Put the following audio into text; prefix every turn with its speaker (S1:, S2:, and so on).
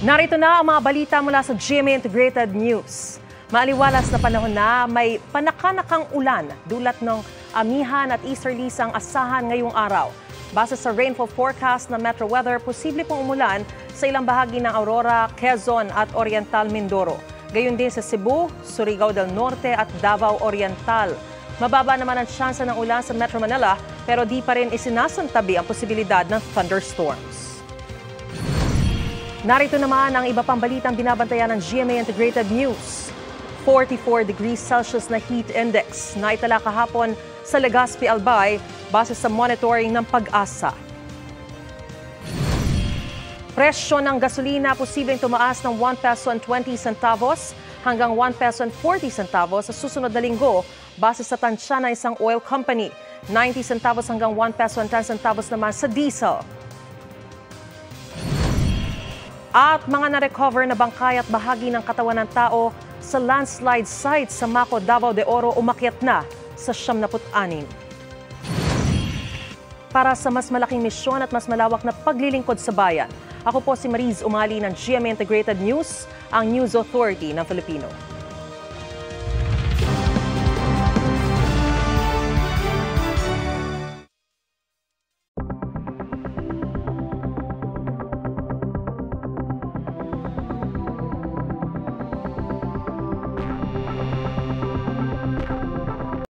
S1: Narito na ang mga balita mula sa GMA Integrated News. Maaliwalas na panahon na may panakanakang ulan dulot ng amihan at easterlies ang asahan ngayong araw. Base sa rainfall forecast ng Metro Weather, posible pong umulan sa ilang bahagi ng Aurora, Quezon at Oriental Mindoro. Gayon din sa Cebu, Surigao del Norte at Davao Oriental. Mababa naman ang tsansa ng ulan sa Metro Manila pero di pa rin isinasantabi ang posibilidad ng thunderstorms. Narito naman ang iba pang balitang binabantayan ng GMA Integrated News. 44 degrees Celsius na heat index na itala kahapon sa Legazpi, Albay base sa monitoring ng Pag-asa. Presyo ng gasolina posibleng tumaas ng 1 peso and 20 centavos hanggang 1 peso and 40 centavos sa susunod na linggo base sa tansya ng isang oil company. 90 centavos hanggang 1 peso and 10 centavos naman sa diesel. At mga na-recover na bangkay at bahagi ng katawan ng tao sa landslide site sa Maco, Davao de Oro umakyat na sa 76. Para sa mas malaking misyon at mas malawak na paglilingkod sa bayan, ako po si Mariz Umali ng GMA Integrated News, ang News Authority ng Filipino.